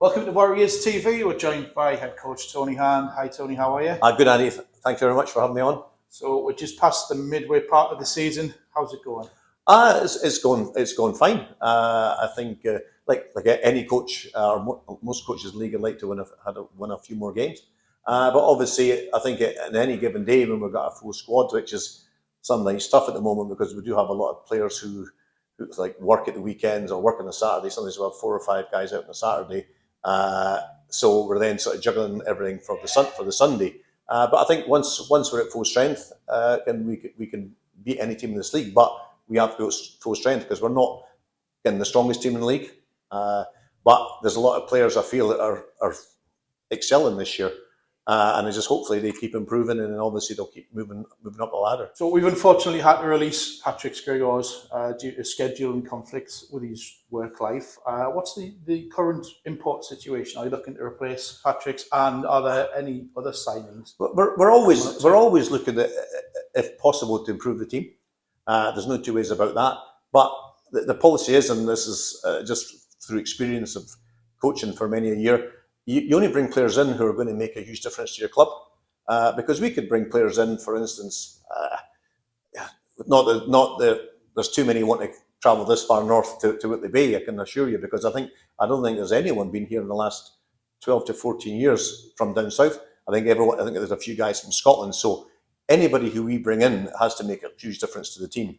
Welcome to Warriors TV. We're joined by head coach Tony Hand. Hi Tony, how are you? Good, Andy. Thank you very much for having me on. So we're just past the midway part of the season. How's it going? It's going fine. I think like any coach or most coaches in the league would like to win a few more games. But obviously, I think in any given day when we've got a full squad, which is sometimes tough at the moment because we do have a lot of players who like work at the weekends or work on a Saturday. Sometimes we have 4 or 5 guys out on a Saturday. So we're then sort of juggling everything for the Sunday. But I think once we're at full strength, and we can beat any team in this league. But we have to go full strength because we're not the strongest team in the league. But there's a lot of players I feel that are excelling this year. And it's just hopefully they keep improving, and then obviously they'll keep moving up the ladder. So we've unfortunately had to release Patrick Skirgors due to scheduling conflicts with his work life. What's the current import situation? Are you looking to replace Patrick's, and are there any other signings? We're always looking at, if possible, to improve the team. There's no two ways about that. But the policy is, and this is just through experience of coaching for many a year, you only bring players in who are going to make a huge difference to your club. Because we could bring players in, for instance, there's too many want to travel this far north to Whitley Bay, I can assure you, because I don't think there's anyone been here in the last 12 to 14 years from down south. I think there's a few guys from Scotland. So anybody who we bring in has to make a huge difference to the team.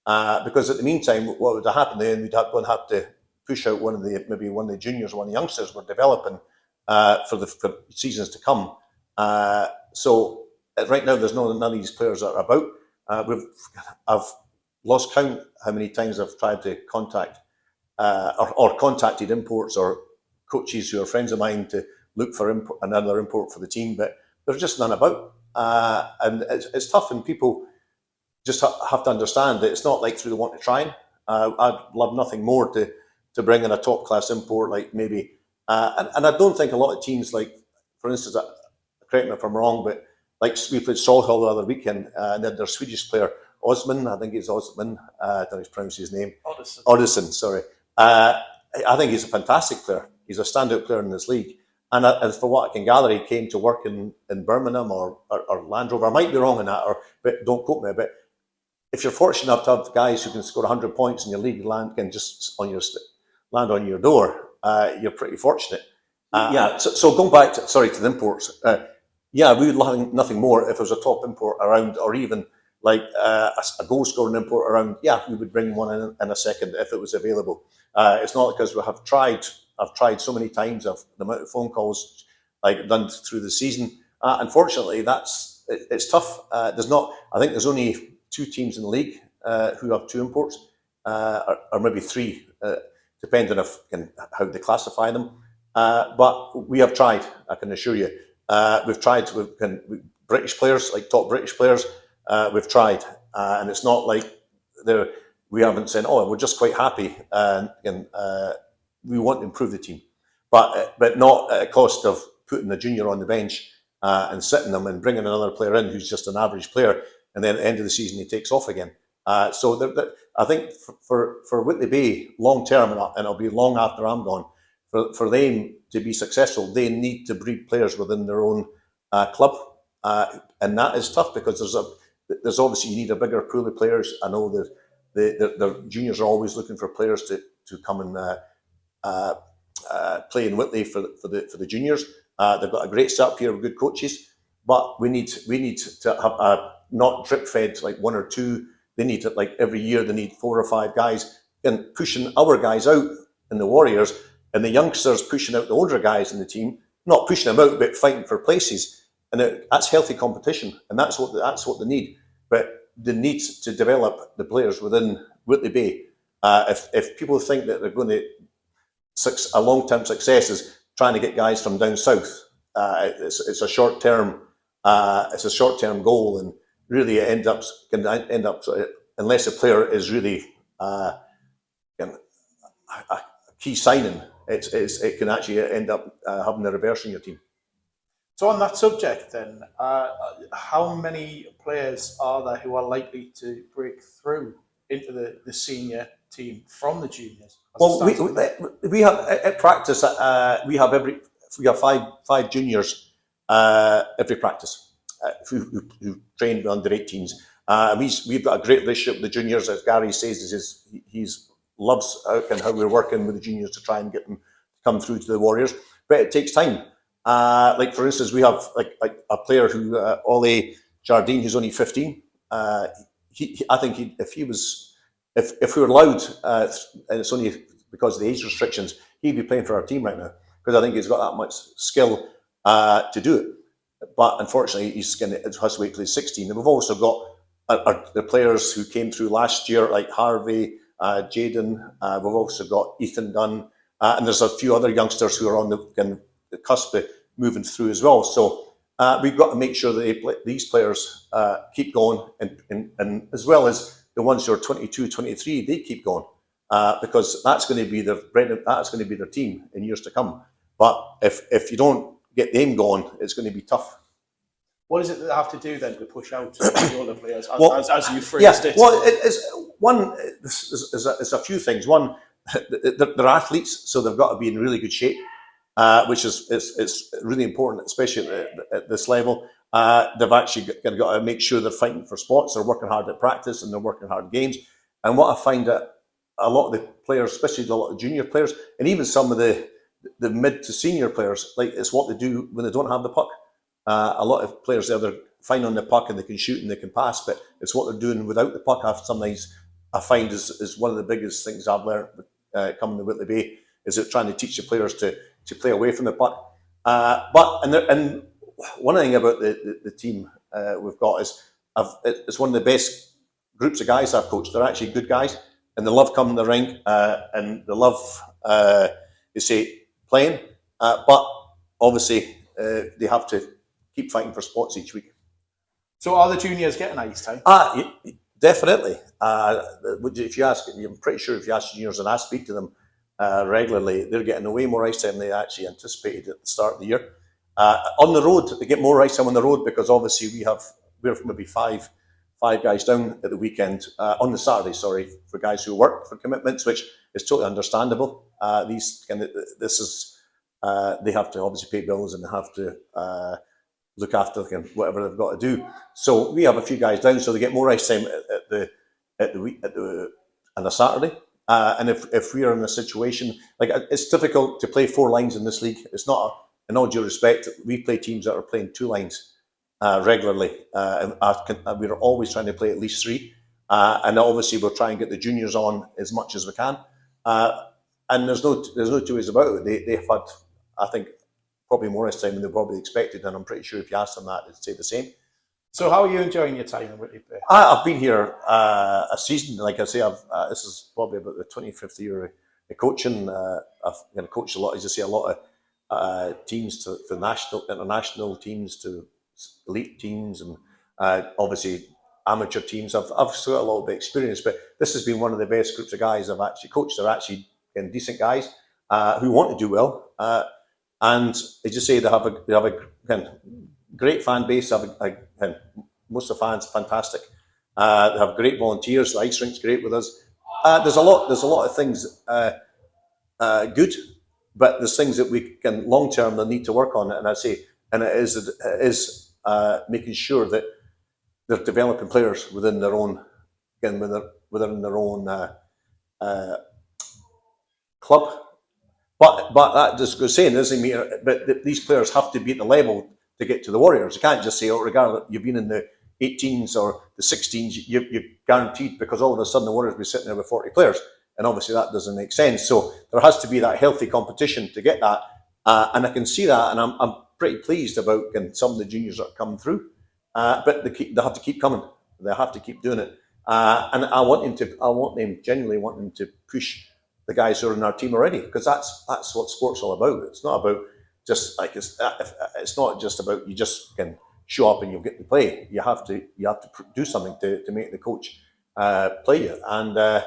Because at the meantime, what would happen then, we'd have to push out one of the juniors, one of the youngsters we're developing for seasons to come. So right now, there's none of these players that are about. I've lost count how many times I've tried to contact or contacted imports or coaches who are friends of mine to look for another import for the team, but there's just none about. And it's tough, and people just have to understand that it's not like through the want to try. I'd love nothing more to bring in a top class import, like maybe. And I don't think a lot of teams, like, for instance, correct me if I'm wrong, but like we played Solhill the other weekend, and then their Swedish player, Osman, I think it's Osman, I don't know how to pronounce his name. Oddison, sorry. I think he's a fantastic player. He's a standout player in this league. And for what I can gather, he came to work in Birmingham or Land Rover. I might be wrong on that, but don't quote me. But if you're fortunate enough to have guys who can score 100 points in your league can just land on your door, you're pretty fortunate. So going back to the imports, we would love nothing more if there was a top import around, or even like a goal scoring import around. Yeah, we would bring one in a second if it was available. It's not because I've tried so many times. The amount of phone calls like done through the season. Unfortunately, it's tough. I think there's only 2 teams in the league who have 2 imports, or maybe 3, depending on how they classify them. But we have tried, I can assure you. We've tried with British players, like top British players. We've tried, and it's not like we haven't said, "Oh, we're just quite happy," and we want to improve the team, but not at a cost of putting a junior on the bench and sitting them and bringing another player in who's just an average player, and then at the end of the season he takes off again. So I think for Whitley Bay long term, and it'll be long after I'm gone, for them to be successful, they need to breed players within their own club, and that is tough because there's obviously you need a bigger pool of players. I know that the juniors are always looking for players to come and play in Whitley for the juniors. They've got a great setup here with good coaches, but we need to have not drip fed like 1 or 2. They need to, like, every year they need 4 or 5 guys, and pushing our guys out in the Warriors, and the youngsters pushing out the older guys in the team, not pushing them out but fighting for places, and that's healthy competition, and that's what they need. But they need to develop the players within Whitley Bay. If people think that they're going to a long-term success is trying to get guys from down south, it's a short-term goal, and really it can end up unless a player is really a key signing, it can actually end up having a reverse in your team. So on that subject then, how many players are there who are likely to break through into the senior team from the juniors? Well, we have at practice. We have five juniors every practice who train under 18s. We've got a great relationship with the juniors. As Gary says, he's loves how we're working with the juniors to try and get them to come through to the Warriors. But it takes time. Like for instance, we have like a player who Ollie Jardine, who's only 15. I think if we were allowed, and it's only because of the age restrictions, he'd be playing for our team right now because I think he's got that much skill to do it. But unfortunately, he has to wait till he's 16. And we've also got the players who came through last year, like Harvey, Jaden. We've also got Ethan Dunn, and there's a few other youngsters who are on the cusp of moving through as well. So we've got to make sure that these players keep going, and as well as the ones who are 22, 23, they keep going because that's going to be their team in years to come. But if you don't get them going, it's going to be tough. What is it that they have to do then to push out the older players, as you phrased it? Well, it's a few things. One, they're athletes, so they've got to be in really good shape, which is really important, especially at this level. They've actually got to make sure they're fighting for spots. They're working hard at practice and they're working hard at games. And what I find that a lot of the players, especially a lot of junior players, and even some of the mid to senior players, like it's what they do when they don't have the puck. A lot of players there, they're fine on the puck and they can shoot and they can pass, but it's what they're doing without the puck. Sometimes I find is one of the biggest things I've learned coming to Whitley Bay is that trying to teach the players to play away from the puck. And one thing about the team we've got is it's one of the best groups of guys I've coached. They're actually good guys and they love coming to the rink and they love playing, but obviously they have to keep fighting for spots each week. So are the juniors getting ice time? Definitely. If you ask, I'm pretty sure if you ask juniors and I speak to them regularly, they're getting way more ice time than they actually anticipated at the start of the year. On the road, they get more ice time on the road because obviously we're maybe five guys down at the weekend on the Saturday. Sorry, for guys who work for commitments, which is totally understandable. They have to obviously pay bills and they have to look after whatever they've got to do. So we have a few guys down, so they get more ice time on a Saturday. And if we are in a situation like it's difficult to play 4 lines in this league. It's not. In all due respect, we play teams that are playing 2 lines regularly. And we're always trying to play at least 3. And obviously we'll try and get the juniors on as much as we can. And there's no 2 ways about it. They've had, I think, probably more ice time than they probably expected, and I'm pretty sure if you ask them that, they'd say the same. So how are you enjoying your time in Whitley Bay? I've been here a season. Like I say, this is probably about the 25th year of coaching. I've coached a lot, as you say, a lot of teams to national, international teams, to elite teams, and obviously amateur teams. I've still got a little bit of experience, but this has been one of the best groups of guys I've actually coached. They're actually decent guys who want to do well. And as you say, they have a great fan base. Most of the fans fantastic. They have great volunteers. The ice rink's great with us. There's a lot of things good, but there's things that we can long term that need to work on. And it is making sure that they're developing players within their own club. But that just goes saying, doesn't mean. But these players have to be at the level to get to the Warriors. You can't just say, regardless, you've been in the 18s or the 16s, you're guaranteed, because all of a sudden the Warriors will be sitting there with 40 players. And obviously that doesn't make sense. So there has to be that healthy competition to get that. And I can see that, and I'm pretty pleased about some of the juniors that are coming through. But they have to keep coming. They have to keep doing it. And I genuinely want them to push the guys who are in our team already, because that's what sport's all about. It's not about just like it's not just about you just can show up and you'll get to play. You have to do something to make the coach play you, and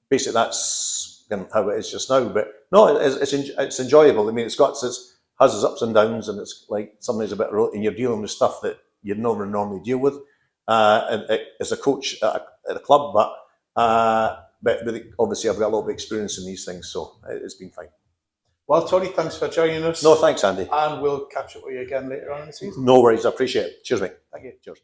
basically that's how it is just now. But no, it's enjoyable. I mean, has its ups and downs, and it's like sometimes a bit, and you're dealing with stuff that you'd never normally deal with as a coach at a club, but but obviously I've got a lot of experience in these things, so it's been fine. Well, Tony, thanks for joining us. No, thanks, Andy. And we'll catch up with you again later on in the season. No worries, I appreciate it. Cheers, mate. Thank you. Cheers.